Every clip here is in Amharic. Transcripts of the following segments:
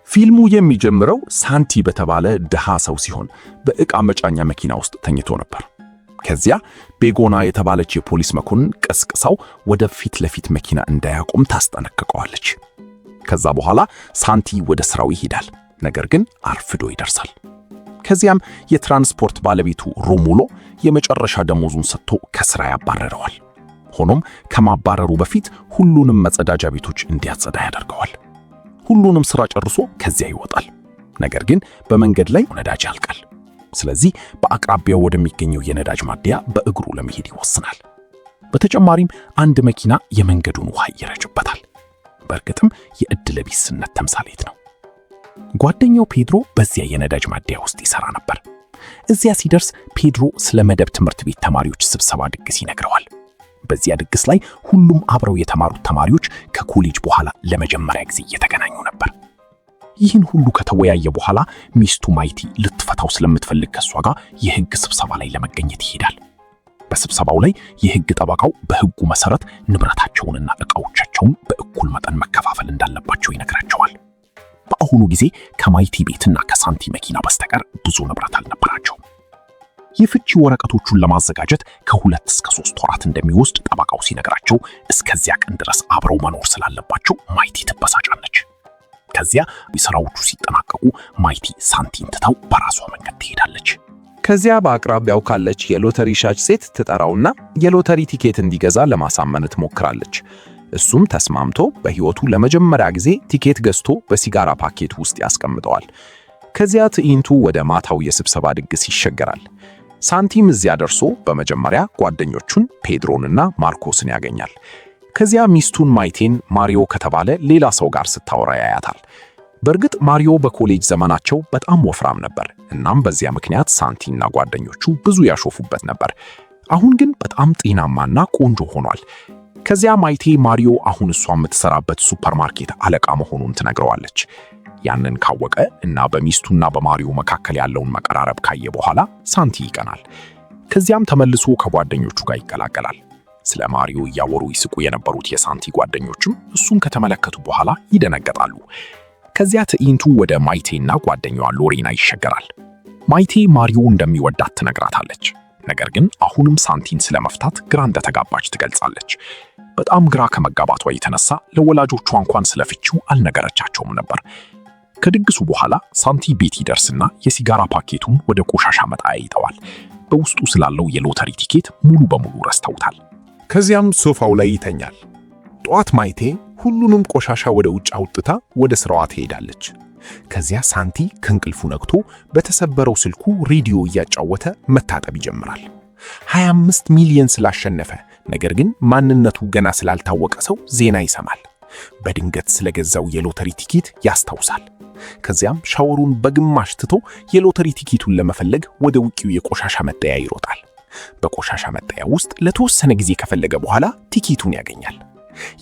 ፊልሙ የሚጀምረው ሳንቲ በተባለ ድሃ ሰው ሲሆን በዕቃ መጫኛ መኪና ውስጥ ተኝቶ ነበር። ከዚያ ቤጎና የተባለች የፖሊስ መኮንን ቀስቅሳው ወደ ፊት ለፊት መኪና እንዳያቆም ታስጠነቅቀዋለች። ከዛ በኋላ ሳንቲ ወደ ስራው ይሄዳል፣ ነገር ግን አርፍዶ ይደርሳል። ከዚያም የትራንስፖርት ባለቤቱ ሮሙሎ የመጨረሻ ደሞዙን ሰጥቶ ከስራ ያባረረዋል። ሆኖም ከማባረሩ በፊት ሁሉንም መጸዳጃ ቤቶች እንዲያጸዳ ያደርገዋል። ሁሉንም ስራ ጨርሶ ከዚያ ይወጣል። ነገር ግን በመንገድ ላይ ነዳጅ ያልቃል። ስለዚህ በአቅራቢያው ወደሚገኘው የነዳጅ ማደያ በእግሩ ለመሄድ ይወስናል። በተጨማሪም አንድ መኪና የመንገዱን ውሃ ይረጭበታል። በእርግጥም የዕድለ ቢስነት ተምሳሌት ነው። ጓደኛው ፔድሮ በዚያ የነዳጅ ማደያ ውስጥ ይሰራ ነበር። እዚያ ሲደርስ ፔድሮ ስለ መደብ ትምህርት ቤት ተማሪዎች ስብሰባ ድግስ ይነግረዋል። በዚያ ድግስ ላይ ሁሉም አብረው የተማሩት ተማሪዎች ከኮሌጅ በኋላ ለመጀመሪያ ጊዜ እየተገናኙ ነበር። ይህን ሁሉ ከተወያየ በኋላ ሚስቱ ማይቲ ልትፈታው ስለምትፈልግ ከሷ ጋር የሕግ ስብሰባ ላይ ለመገኘት ይሄዳል። በስብሰባው ላይ የሕግ ጠበቃው በሕጉ መሰረት ንብረታቸውንና ዕቃዎቻቸውን በእኩል መጠን መከፋፈል እንዳለባቸው ይነግራቸዋል። በአሁኑ ጊዜ ከማይቲ ቤትና ከሳንቲ መኪና በስተቀር ብዙ ንብረት አልነበራቸውም። የፍቺ ወረቀቶቹን ለማዘጋጀት ከ2 እስከ 3 ወራት እንደሚወስድ ጠበቃው ሲነግራቸው እስከዚያ ቀን ድረስ አብረው መኖር ስላለባቸው ማይቲ ትበሳጫለች። ከዚያ ስራዎቹ ሲጠናቀቁ ማይቲ ሳንቲን ትታው በራሷ መንገድ ትሄዳለች። ከዚያ በአቅራቢያው ካለች የሎተሪ ሻጭ ሴት ትጠራውና የሎተሪ ቲኬት እንዲገዛ ለማሳመን ትሞክራለች። እሱም ተስማምቶ በሕይወቱ ለመጀመሪያ ጊዜ ቲኬት ገዝቶ በሲጋራ ፓኬት ውስጥ ያስቀምጠዋል። ከዚያ ትዕይንቱ ወደ ማታው የስብሰባ ድግስ ይሸገራል። ሳንቲም እዚያ ደርሶ በመጀመሪያ ጓደኞቹን ፔድሮንና ማርኮስን ያገኛል። ከዚያ ሚስቱን ማይቴን ማሪዮ ከተባለ ሌላ ሰው ጋር ስታወራ ያያታል። በእርግጥ ማሪዮ በኮሌጅ ዘመናቸው በጣም ወፍራም ነበር። እናም በዚያ ምክንያት ሳንቲና ጓደኞቹ ብዙ ያሾፉበት ነበር። አሁን ግን በጣም ጤናማና ቆንጆ ሆኗል። ከዚያ ማይቴ ማሪዮ አሁን እሷ የምትሰራበት ሱፐርማርኬት አለቃ መሆኑን ትነግረዋለች። ያንን ካወቀ እና በሚስቱና በማሪዮ መካከል ያለውን መቀራረብ ካየ በኋላ ሳንቲ ይቀናል። ከዚያም ተመልሶ ከጓደኞቹ ጋር ይቀላቀላል። ስለ ማሪዮ እያወሩ ይስቁ የነበሩት የሳንቲ ጓደኞችም እሱን ከተመለከቱ በኋላ ይደነገጣሉ። ከዚያ ትዕይንቱ ወደ ማይቴና ጓደኛዋ ሎሬና ይሸገራል። ማይቴ ማሪዮ እንደሚወዳት ትነግራታለች። ነገር ግን አሁንም ሳንቲን ስለመፍታት ግራ እንደተጋባች ትገልጻለች። በጣም ግራ ከመጋባቷ የተነሳ ለወላጆቿ እንኳን ስለፍቺው አልነገረቻቸውም ነበር። ከድግሱ በኋላ ሳንቲ ቤት ይደርስና የሲጋራ ፓኬቱን ወደ ቆሻሻ መጣያ ይተዋል። በውስጡ ስላለው የሎተሪ ቲኬት ሙሉ በሙሉ ረስተውታል። ከዚያም ሶፋው ላይ ይተኛል። ጠዋት ማይቴ ሁሉንም ቆሻሻ ወደ ውጭ አውጥታ ወደ ስራዋ ትሄዳለች። ከዚያ ሳንቲ ከእንቅልፉ ነቅቶ በተሰበረው ስልኩ ሬዲዮ እያጫወተ መታጠብ ይጀምራል። 25 ሚሊዮን ስላሸነፈ ነገር ግን ማንነቱ ገና ስላልታወቀ ሰው ዜና ይሰማል። በድንገት ስለገዛው የሎተሪ ቲኬት ያስታውሳል። ከዚያም ሻወሩን በግማሽ ትቶ የሎተሪ ቲኬቱን ለመፈለግ ወደ ውጪው የቆሻሻ መጣያ ይሮጣል። በቆሻሻ መጣያ ውስጥ ለተወሰነ ጊዜ ከፈለገ በኋላ ቲኬቱን ያገኛል።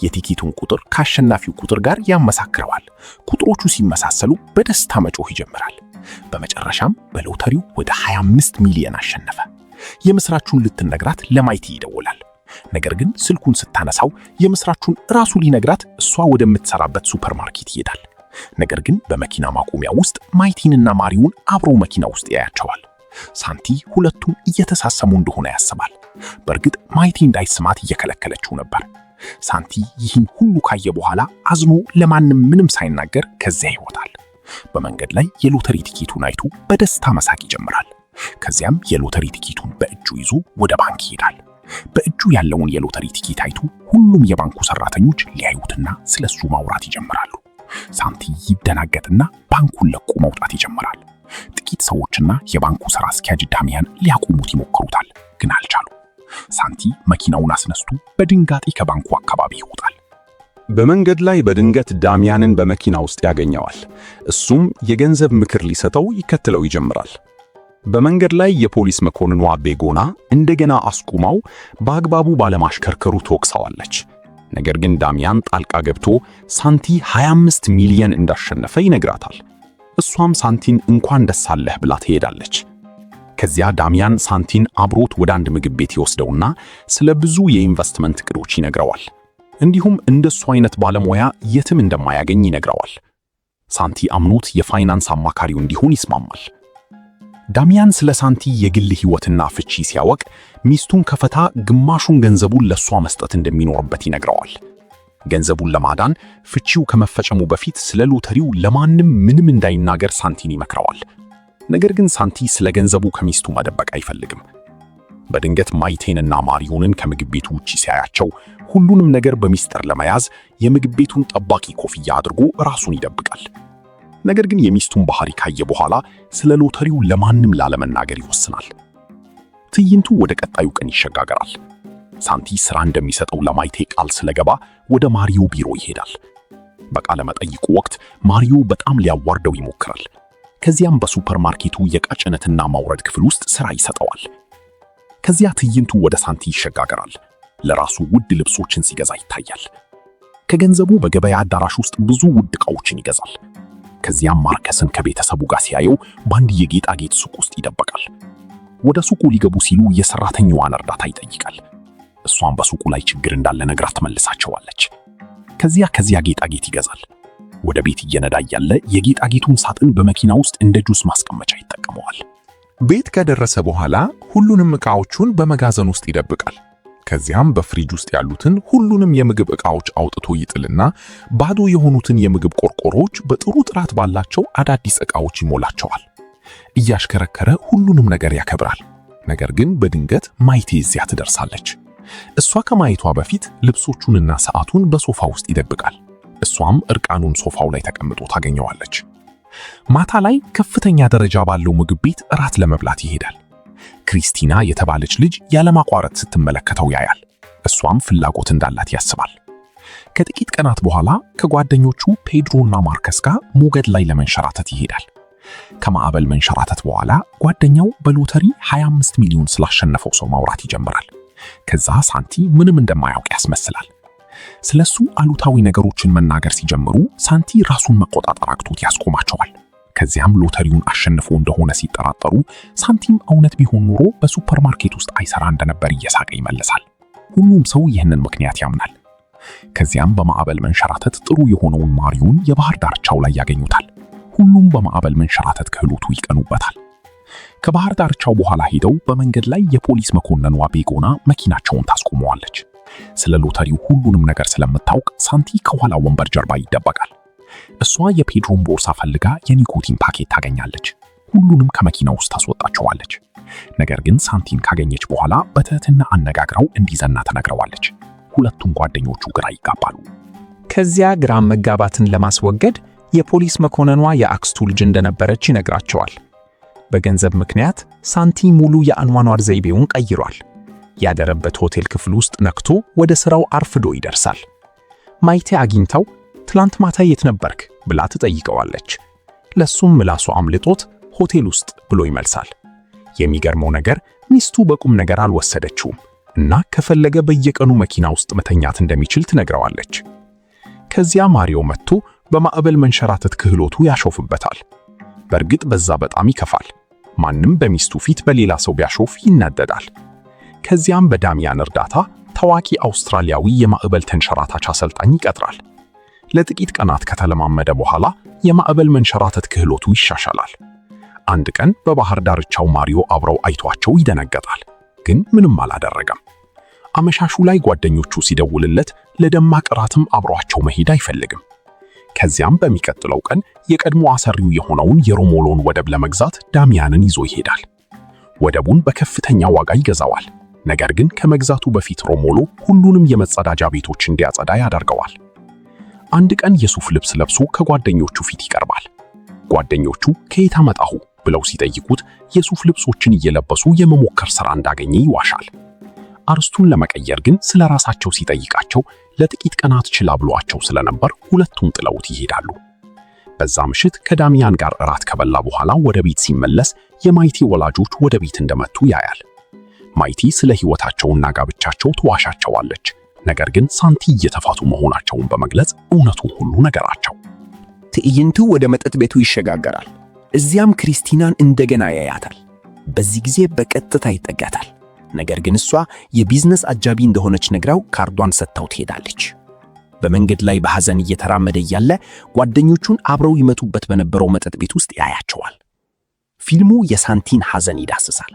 የቲኬቱን ቁጥር ከአሸናፊው ቁጥር ጋር ያመሳክረዋል። ቁጥሮቹ ሲመሳሰሉ በደስታ መጮህ ይጀምራል። በመጨረሻም በሎተሪው ወደ 25 ሚሊዮን አሸነፈ። የምስራቹን ልትነግራት ለማይቲ ይደውላል። ነገር ግን ስልኩን ስታነሳው የምስራቹን ራሱ ሊነግራት እሷ ወደምትሰራበት ሱፐርማርኬት ይሄዳል። ነገር ግን በመኪና ማቆሚያ ውስጥ ማይቲንና ማሪውን አብረው መኪና ውስጥ ያያቸዋል። ሳንቲ ሁለቱም እየተሳሰሙ እንደሆነ ያስባል። በእርግጥ ማይቲ እንዳይስማት እየከለከለችው ነበር። ሳንቲ ይህን ሁሉ ካየ በኋላ አዝኖ ለማንም ምንም ሳይናገር ከዚያ ይወጣል። በመንገድ ላይ የሎተሪ ቲኬቱን አይቶ በደስታ መሳቅ ይጀምራል። ከዚያም የሎተሪ ቲኬቱን በእጁ ይዞ ወደ ባንክ ይሄዳል። በእጁ ያለውን የሎተሪ ቲኬት አይቶ ሁሉም የባንኩ ሰራተኞች ሊያዩትና ስለሱ ማውራት ይጀምራሉ። ሳንቲ ይደናገጥና ባንኩን ለቆ መውጣት ይጀምራል። ጥቂት ሰዎችና የባንኩ ስራ አስኪያጅ ዳሚያን ሊያቆሙት ይሞክሩታል፣ ግን አልቻሉ። ሳንቲ መኪናውን አስነስቶ በድንጋጤ ከባንኩ አካባቢ ይወጣል። በመንገድ ላይ በድንገት ዳሚያንን በመኪና ውስጥ ያገኘዋል። እሱም የገንዘብ ምክር ሊሰጠው ይከተለው ይጀምራል። በመንገድ ላይ የፖሊስ መኮንኗ ቤጎና እንደገና አስቁማው በአግባቡ ባለማሽከርከሩ ትወቅሰዋለች። ነገር ግን ዳሚያን ጣልቃ ገብቶ ሳንቲ 25 ሚሊዮን እንዳሸነፈ ይነግራታል። እሷም ሳንቲን እንኳን ደስ አለህ ብላ ትሄዳለች። ከዚያ ዳሚያን ሳንቲን አብሮት ወደ አንድ ምግብ ቤት ይወስደውና ስለ ብዙ የኢንቨስትመንት እቅዶች ይነግረዋል። እንዲሁም እንደሱ አይነት ባለሙያ የትም እንደማያገኝ ይነግረዋል። ሳንቲ አምኖት የፋይናንስ አማካሪው እንዲሆን ይስማማል። ዳሚያን ስለ ሳንቲ የግል ሕይወትና ፍቺ ሲያወቅ ሚስቱን ከፈታ ግማሹን ገንዘቡን ለሷ መስጠት እንደሚኖርበት ይነግረዋል። ገንዘቡን ለማዳን ፍቺው ከመፈጸሙ በፊት ስለ ሎተሪው ለማንም ምንም እንዳይናገር ሳንቲን ይመክረዋል። ነገር ግን ሳንቲ ስለ ገንዘቡ ከሚስቱ መደበቅ አይፈልግም። በድንገት ማይቴንና ማሪዮንን ከምግብ ቤቱ ውጪ ሲያያቸው ሁሉንም ነገር በሚስጥር ለመያዝ የምግብ ቤቱን ጠባቂ ኮፍያ አድርጎ ራሱን ይደብቃል። ነገር ግን የሚስቱን ባህሪ ካየ በኋላ ስለ ሎተሪው ለማንም ላለመናገር ይወስናል። ትዕይንቱ ወደ ቀጣዩ ቀን ይሸጋገራል። ሳንቲ ስራ እንደሚሰጠው ለማይቴ ቃል ስለገባ ወደ ማሪዮ ቢሮ ይሄዳል። በቃለ መጠይቁ ወቅት ማሪዮ በጣም ሊያዋርደው ይሞክራል። ከዚያም በሱፐርማርኬቱ የዕቃ ጭነትና ማውረድ ክፍል ውስጥ ስራ ይሰጠዋል። ከዚያ ትዕይንቱ ወደ ሳንቲ ይሸጋገራል። ለራሱ ውድ ልብሶችን ሲገዛ ይታያል። ከገንዘቡ በገበያ አዳራሽ ውስጥ ብዙ ውድ ዕቃዎችን ይገዛል። ከዚያም ማርከስን ከቤተሰቡ ጋር ሲያየው በአንድ የጌጣጌጥ ሱቅ ውስጥ ይደበቃል። ወደ ሱቁ ሊገቡ ሲሉ የሰራተኛዋን እርዳታ ይጠይቃል። እሷም በሱቁ ላይ ችግር እንዳለ ነግራ ትመልሳቸዋለች። ከዚያ ጌጣጌጥ ይገዛል። ወደ ቤት እየነዳ ያለ የጌጣጌጡን ሳጥን በመኪና ውስጥ እንደ ጁስ ማስቀመጫ ይጠቀመዋል። ቤት ከደረሰ በኋላ ሁሉንም ዕቃዎቹን በመጋዘን ውስጥ ይደብቃል። ከዚያም በፍሪጅ ውስጥ ያሉትን ሁሉንም የምግብ ዕቃዎች አውጥቶ ይጥልና ባዶ የሆኑትን የምግብ ቆርቆሮዎች በጥሩ ጥራት ባላቸው አዳዲስ ዕቃዎች ይሞላቸዋል። እያሽከረከረ ሁሉንም ነገር ያከብራል። ነገር ግን በድንገት ማይቴ እዚያ ትደርሳለች። እሷ ከማየቷ በፊት ልብሶቹንና ሰዓቱን በሶፋ ውስጥ ይደብቃል። እሷም እርቃኑን ሶፋው ላይ ተቀምጦ ታገኘዋለች። ማታ ላይ ከፍተኛ ደረጃ ባለው ምግብ ቤት እራት ለመብላት ይሄዳል። ክሪስቲና የተባለች ልጅ ያለማቋረጥ ስትመለከተው ያያል። እሷም ፍላጎት እንዳላት ያስባል። ከጥቂት ቀናት በኋላ ከጓደኞቹ ፔድሮና ማርከስ ጋር ሞገድ ላይ ለመንሸራተት ይሄዳል። ከማዕበል መንሸራተት በኋላ ጓደኛው በሎተሪ 25 ሚሊዮን ስላሸነፈው ሰው ማውራት ይጀምራል። ከዛ ሳንቲ ምንም እንደማያውቅ ያስመስላል። ስለሱ አሉታዊ ነገሮችን መናገር ሲጀምሩ ሳንቲ ራሱን መቆጣጠር አቅቶት ያስቆማቸዋል። ከዚያም ሎተሪውን አሸንፎ እንደሆነ ሲጠራጠሩ ሳንቲም እውነት ቢሆን ኖሮ በሱፐርማርኬት ውስጥ አይሰራ እንደነበር እየሳቀ ይመልሳል። ሁሉም ሰው ይህንን ምክንያት ያምናል። ከዚያም በማዕበል መንሸራተት ጥሩ የሆነውን ማሪዮን የባህር ዳርቻው ላይ ያገኙታል። ሁሉም በማዕበል መንሸራተት ክህሎቱ ይቀኑበታል። ከባህር ዳርቻው በኋላ ሄደው በመንገድ ላይ የፖሊስ መኮንኗ ቤጎና መኪናቸውን ታስቆመዋለች። ስለ ሎተሪው ሁሉንም ነገር ስለምታውቅ ሳንቲ ከኋላ ወንበር ጀርባ ይደበቃል። እሷ የፔድሮን ቦርሳ ፈልጋ የኒኮቲን ፓኬት ታገኛለች። ሁሉንም ከመኪና ውስጥ ታስወጣቸዋለች። ነገር ግን ሳንቲን ካገኘች በኋላ በትህትና አነጋግራው እንዲዘና ተነግረዋለች። ሁለቱም ጓደኞቹ ግራ ይጋባሉ። ከዚያ ግራ መጋባትን ለማስወገድ የፖሊስ መኮንኗ የአክስቱ ልጅ እንደነበረች ይነግራቸዋል። በገንዘብ ምክንያት ሳንቲ ሙሉ የአኗኗር ዘይቤውን ቀይሯል። ያደረበት ሆቴል ክፍል ውስጥ ነክቶ ወደ ስራው አርፍዶ ይደርሳል። ማይቴ አግኝታው ትላንት ማታ የት ነበርክ ብላ ትጠይቀዋለች። ለሱም ምላሱ አምልጦት ሆቴል ውስጥ ብሎ ይመልሳል። የሚገርመው ነገር ሚስቱ በቁም ነገር አልወሰደችውም እና ከፈለገ በየቀኑ መኪና ውስጥ መተኛት እንደሚችል ትነግረዋለች። ከዚያ ማሪዮ መጥቶ በማዕበል መንሸራተት ክህሎቱ ያሾፍበታል። በእርግጥ በዛ በጣም ይከፋል። ማንም በሚስቱ ፊት በሌላ ሰው ቢያሾፍ ይናደዳል። ከዚያም በዳሚያን እርዳታ ታዋቂ አውስትራሊያዊ የማዕበል ተንሸራታች አሰልጣኝ ይቀጥራል። ለጥቂት ቀናት ከተለማመደ በኋላ የማዕበል መንሸራተት ክህሎቱ ይሻሻላል። አንድ ቀን በባህር ዳርቻው ማሪዮ አብረው አይቷቸው ይደነገጣል፣ ግን ምንም አላደረገም። አመሻሹ ላይ ጓደኞቹ ሲደውልለት ለደማቅ እራትም አብሯቸው መሄድ አይፈልግም። ከዚያም በሚቀጥለው ቀን የቀድሞ አሰሪው የሆነውን የሮሞሎን ወደብ ለመግዛት ዳሚያንን ይዞ ይሄዳል። ወደቡን በከፍተኛ ዋጋ ይገዛዋል። ነገር ግን ከመግዛቱ በፊት ሮሞሎ ሁሉንም የመጸዳጃ ቤቶች እንዲያጸዳ ያደርገዋል። አንድ ቀን የሱፍ ልብስ ለብሶ ከጓደኞቹ ፊት ይቀርባል። ጓደኞቹ ከየት አመጣሁ ብለው ሲጠይቁት የሱፍ ልብሶችን እየለበሱ የመሞከር ሥራ እንዳገኘ ይዋሻል። አርስቱን ለመቀየር ግን ስለ ራሳቸው ሲጠይቃቸው ለጥቂት ቀናት ችላ ብሏቸው ስለነበር ሁለቱም ጥለውት ይሄዳሉ። በዛ ምሽት ከዳሚያን ጋር እራት ከበላ በኋላ ወደ ቤት ሲመለስ የማይቲ ወላጆች ወደ ቤት እንደመጡ ያያል። ማይቲ ስለ ሕይወታቸውና ጋብቻቸው ትዋሻቸዋለች። ነገር ግን ሳንቲ እየተፋቱ መሆናቸውን በመግለጽ እውነቱን ሁሉ ነገራቸው። ትዕይንቱ ወደ መጠጥ ቤቱ ይሸጋገራል። እዚያም ክሪስቲናን እንደገና ያያታል። በዚህ ጊዜ በቀጥታ ይጠጋታል። ነገር ግን እሷ የቢዝነስ አጃቢ እንደሆነች ነግራው ካርዷን ሰጥታው ትሄዳለች። በመንገድ ላይ በሐዘን እየተራመደ እያለ ጓደኞቹን አብረው ይመቱበት በነበረው መጠጥ ቤት ውስጥ ያያቸዋል። ፊልሙ የሳንቲን ሐዘን ይዳስሳል።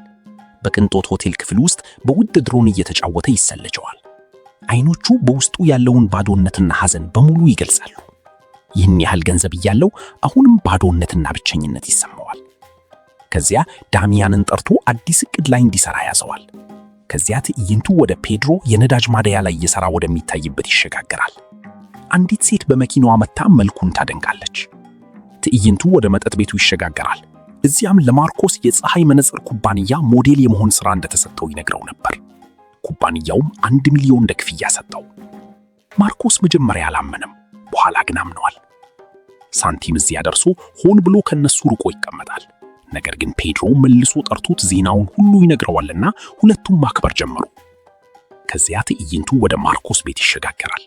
በቅንጦት ሆቴል ክፍል ውስጥ በውድ ድሮን እየተጫወተ ይሰለቸዋል። አይኖቹ በውስጡ ያለውን ባዶነትና ሐዘን በሙሉ ይገልጻሉ። ይህን ያህል ገንዘብ እያለው አሁንም ባዶነትና ብቸኝነት ይሰማዋል። ከዚያ ዳሚያንን ጠርቶ አዲስ ዕቅድ ላይ እንዲሰራ ያዘዋል። ከዚያ ትዕይንቱ ወደ ፔድሮ የነዳጅ ማደያ ላይ እየሰራ ወደሚታይበት ይሸጋገራል። አንዲት ሴት በመኪናዋ መታ መልኩን ታደንቃለች። ትዕይንቱ ወደ መጠጥ ቤቱ ይሸጋገራል። እዚያም ለማርኮስ የፀሐይ መነጽር ኩባንያ ሞዴል የመሆን ሥራ እንደተሰጠው ይነግረው ነበር። ኩባንያውም 1 ሚሊዮን እንደ ክፍያ ሰጠው። ማርኮስ መጀመሪያ አላመነም፣ በኋላ ግን አምነዋል። ሳንቲም እዚያ ደርሶ ሆን ብሎ ከነሱ ርቆ ይቀመጣል። ነገር ግን ፔድሮ መልሶ ጠርቶት ዜናውን ሁሉ ይነግረዋልና ሁለቱም ማክበር ጀመሩ። ከዚያ ትዕይንቱ ወደ ማርኮስ ቤት ይሸጋገራል።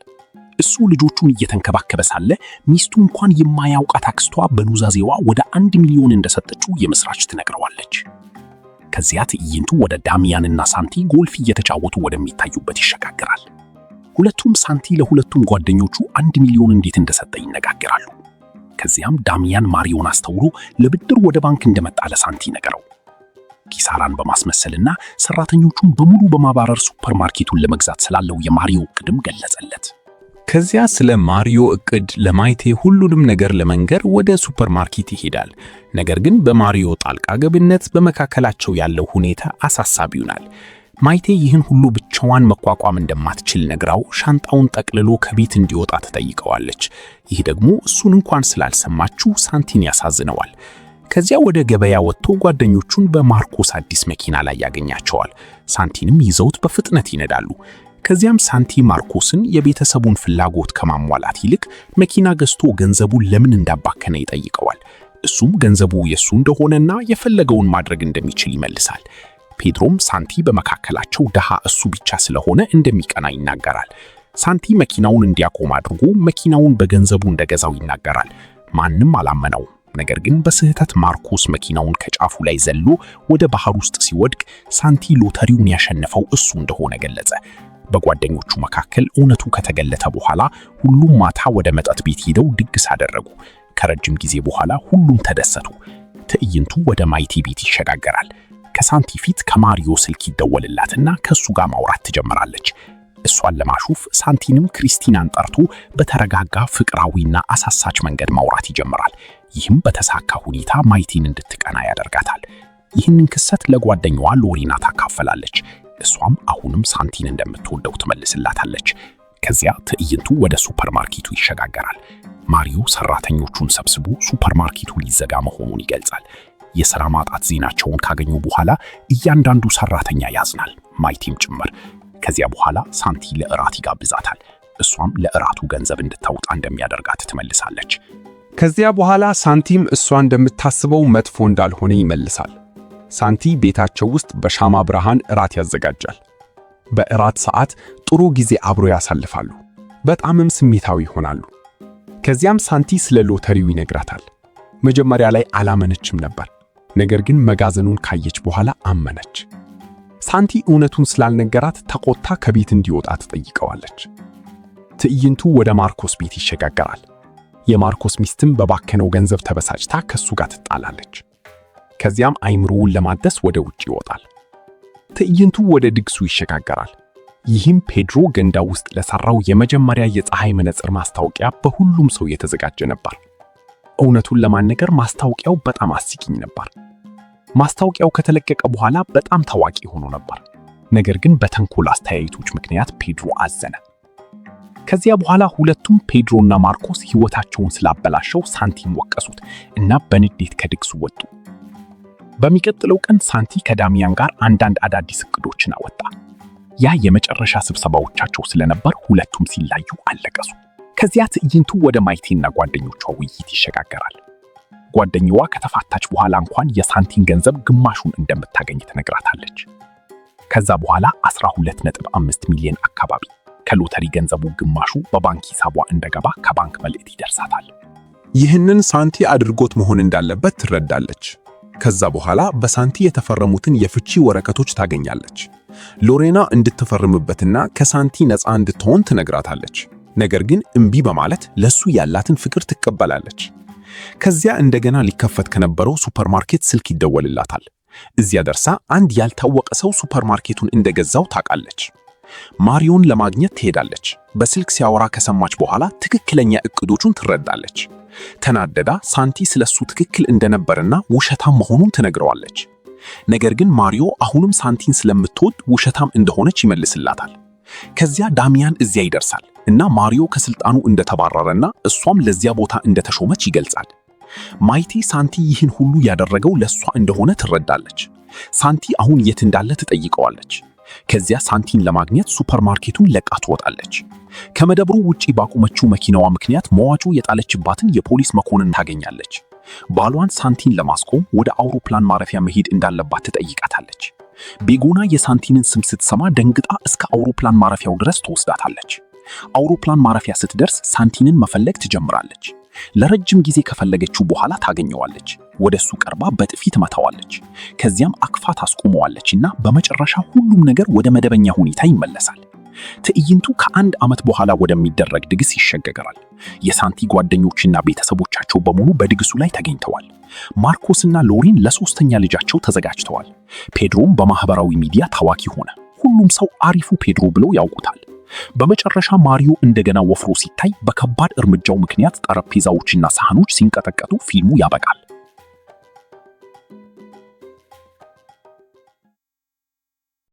እሱ ልጆቹን እየተንከባከበ ሳለ ሚስቱ እንኳን የማያውቃት አክስቷ በኑዛዜዋ ወደ 1 ሚሊዮን እንደሰጠችው የምስራች ትነግረዋለች። ከዚያ ትዕይንቱ ወደ ዳሚያንና ሳንቲ ጎልፍ እየተጫወቱ ወደሚታዩበት ይሸጋገራል። ሁለቱም ሳንቲ ለሁለቱም ጓደኞቹ 1 ሚሊዮን እንዴት እንደሰጠ ይነጋገራሉ። ከዚያም ዳሚያን ማሪዮን አስተውሎ ለብድር ወደ ባንክ እንደመጣ ለሳንቲ ነገረው። ኪሳራን በማስመሰልና ሰራተኞቹን በሙሉ በማባረር ሱፐርማርኬቱን ለመግዛት ስላለው የማሪዮ ዕቅድም ገለጸለት። ከዚያ ስለ ማሪዮ ዕቅድ ለማይቴ ሁሉንም ነገር ለመንገር ወደ ሱፐርማርኬት ይሄዳል። ነገር ግን በማሪዮ ጣልቃ ገብነት በመካከላቸው ያለው ሁኔታ አሳሳቢ ይሆናል። ማይቴ ይህን ሁሉ ብቻዋን መቋቋም እንደማትችል ነግራው ሻንጣውን ጠቅልሎ ከቤት እንዲወጣ ትጠይቀዋለች። ይህ ደግሞ እሱን እንኳን ስላልሰማችው ሳንቲን ያሳዝነዋል። ከዚያ ወደ ገበያ ወጥቶ ጓደኞቹን በማርኮስ አዲስ መኪና ላይ ያገኛቸዋል። ሳንቲንም ይዘውት በፍጥነት ይነዳሉ። ከዚያም ሳንቲ ማርኮስን የቤተሰቡን ፍላጎት ከማሟላት ይልቅ መኪና ገዝቶ ገንዘቡን ለምን እንዳባከነ ይጠይቀዋል። እሱም ገንዘቡ የሱ እንደሆነና የፈለገውን ማድረግ እንደሚችል ይመልሳል። ፔድሮም ሳንቲ በመካከላቸው ደሃ እሱ ብቻ ስለሆነ እንደሚቀና ይናገራል። ሳንቲ መኪናውን እንዲያቆም አድርጎ መኪናውን በገንዘቡ እንደገዛው ይናገራል። ማንም አላመነው። ነገር ግን በስህተት ማርኮስ መኪናውን ከጫፉ ላይ ዘሎ ወደ ባህር ውስጥ ሲወድቅ ሳንቲ ሎተሪውን ያሸነፈው እሱ እንደሆነ ገለጸ። በጓደኞቹ መካከል እውነቱ ከተገለጠ በኋላ ሁሉም ማታ ወደ መጠጥ ቤት ሄደው ድግስ አደረጉ። ከረጅም ጊዜ በኋላ ሁሉም ተደሰቱ። ትዕይንቱ ወደ ማይቲ ቤት ይሸጋገራል። ከሳንቲ ፊት ከማሪዮ ስልክ ይደወልላትና ከሱ ጋር ማውራት ትጀምራለች። እሷን ለማሹፍ ሳንቲንም ክሪስቲናን ጠርቶ በተረጋጋ ፍቅራዊና አሳሳች መንገድ ማውራት ይጀምራል። ይህም በተሳካ ሁኔታ ማይቲን እንድትቀና ያደርጋታል። ይህንን ክስተት ለጓደኛዋ ሎሪና ታካፈላለች። እሷም አሁንም ሳንቲን እንደምትወደው ትመልስላታለች። ከዚያ ትዕይንቱ ወደ ሱፐርማርኬቱ ይሸጋገራል። ማሪዮ ሰራተኞቹን ሰብስቦ ሱፐርማርኬቱ ሊዘጋ መሆኑን ይገልጻል። የሥራ ማጣት ዜናቸውን ካገኙ በኋላ እያንዳንዱ ሰራተኛ ያዝናል፣ ማይቲም ጭምር። ከዚያ በኋላ ሳንቲ ለእራት ይጋብዛታል። እሷም ለእራቱ ገንዘብ እንድታወጣ እንደሚያደርጋት ትመልሳለች። ከዚያ በኋላ ሳንቲም እሷ እንደምታስበው መጥፎ እንዳልሆነ ይመልሳል። ሳንቲ ቤታቸው ውስጥ በሻማ ብርሃን እራት ያዘጋጃል። በእራት ሰዓት ጥሩ ጊዜ አብሮ ያሳልፋሉ። በጣምም ስሜታዊ ይሆናሉ። ከዚያም ሳንቲ ስለ ሎተሪው ይነግራታል። መጀመሪያ ላይ አላመነችም ነበር። ነገር ግን መጋዘኑን ካየች በኋላ አመነች። ሳንቲ እውነቱን ስላልነገራት ተቆጣ ከቤት እንዲወጣ ትጠይቀዋለች። ትዕይንቱ ወደ ማርኮስ ቤት ይሸጋገራል። የማርኮስ ሚስትም በባከነው ገንዘብ ተበሳጭታ ከሱ ጋር ትጣላለች። ከዚያም አይምሮውን ለማደስ ወደ ውጭ ይወጣል። ትዕይንቱ ወደ ድግሱ ይሸጋገራል። ይህም ፔድሮ ገንዳ ውስጥ ለሰራው የመጀመሪያ የፀሐይ መነጽር ማስታወቂያ በሁሉም ሰው የተዘጋጀ ነበር። እውነቱን ለማነገር ማስታወቂያው በጣም አስቂኝ ነበር። ማስታወቂያው ከተለቀቀ በኋላ በጣም ታዋቂ ሆኖ ነበር። ነገር ግን በተንኮል አስተያየቶች ምክንያት ፔድሮ አዘነ። ከዚያ በኋላ ሁለቱም ፔድሮና ማርኮስ ሕይወታቸውን ስላበላሸው ሳንቲን ወቀሱት እና በንዴት ከድግሱ ወጡ። በሚቀጥለው ቀን ሳንቲ ከዳሚያን ጋር አንዳንድ አዳዲስ እቅዶችን አወጣ። ያ የመጨረሻ ስብሰባዎቻቸው ስለነበር ሁለቱም ሲላዩ አለቀሱ። ከዚያ ትዕይንቱ ወደ ማይቴና ጓደኞቿ ውይይት ይሸጋገራል። ጓደኛዋ ከተፋታች በኋላ እንኳን የሳንቲን ገንዘብ ግማሹን እንደምታገኝ ትነግራታለች። ከዛ በኋላ 12.5 ሚሊዮን አካባቢ ከሎተሪ ገንዘቡ ግማሹ በባንክ ሂሳቧ እንደገባ ከባንክ መልእክት ይደርሳታል። ይህንን ሳንቲ አድርጎት መሆን እንዳለበት ትረዳለች። ከዛ በኋላ በሳንቲ የተፈረሙትን የፍቺ ወረቀቶች ታገኛለች። ሎሬና እንድትፈርምበትና ከሳንቲ ነፃ እንድትሆን ትነግራታለች። ነገር ግን እምቢ በማለት ለሱ ያላትን ፍቅር ትቀበላለች። ከዚያ እንደገና ሊከፈት ከነበረው ሱፐርማርኬት ስልክ ይደወልላታል። እዚያ ደርሳ አንድ ያልታወቀ ሰው ሱፐርማርኬቱን እንደገዛው ታውቃለች። ማሪዮን ለማግኘት ትሄዳለች። በስልክ ሲያወራ ከሰማች በኋላ ትክክለኛ እቅዶቹን ትረዳለች። ተናደዳ ሳንቲ ስለሱ ትክክል እንደነበርና ውሸታም መሆኑን ትነግረዋለች። ነገር ግን ማሪዮ አሁንም ሳንቲን ስለምትወድ ውሸታም እንደሆነች ይመልስላታል። ከዚያ ዳሚያን እዚያ ይደርሳል እና ማሪዮ ከስልጣኑ እንደተባረረና እሷም ለዚያ ቦታ እንደተሾመች ይገልጻል። ማይቴ ሳንቲ ይህን ሁሉ ያደረገው ለሷ እንደሆነ ትረዳለች። ሳንቲ አሁን የት እንዳለ ትጠይቀዋለች። ከዚያ ሳንቲን ለማግኘት ሱፐርማርኬቱን ለቃ ትወጣለች። ከመደብሩ ውጪ ባቆመችው መኪናዋ ምክንያት መዋጮ የጣለችባትን የፖሊስ መኮንን ታገኛለች። ባሏን ሳንቲን ለማስቆም ወደ አውሮፕላን ማረፊያ መሄድ እንዳለባት ትጠይቃታለች። ቤጎና የሳንቲንን ስም ስትሰማ ደንግጣ እስከ አውሮፕላን ማረፊያው ድረስ ትወስዳታለች። አውሮፕላን ማረፊያ ስትደርስ ሳንቲንን መፈለግ ትጀምራለች። ለረጅም ጊዜ ከፈለገችው በኋላ ታገኘዋለች። ወደሱ ቀርባ በጥፊ ትመታዋለች። ከዚያም አቅፋ ታስቆመዋለችና በመጨረሻ ሁሉም ነገር ወደ መደበኛ ሁኔታ ይመለሳል። ትዕይንቱ ከ1 ዓመት በኋላ ወደሚደረግ ድግስ ይሸጋገራል። የሳንቲ ጓደኞችና ቤተሰቦቻቸው በሙሉ በድግሱ ላይ ተገኝተዋል። ማርኮስና ሎሪን ለሶስተኛ ልጃቸው ተዘጋጅተዋል። ፔድሮም በማህበራዊ ሚዲያ ታዋቂ ሆነ። ሁሉም ሰው አሪፉ ፔድሮ ብለው ያውቁታል። በመጨረሻ ማሪዮ እንደገና ወፍሮ ሲታይ በከባድ እርምጃው ምክንያት ጠረጴዛዎችና ሳህኖች ሲንቀጠቀጡ ፊልሙ ያበቃል።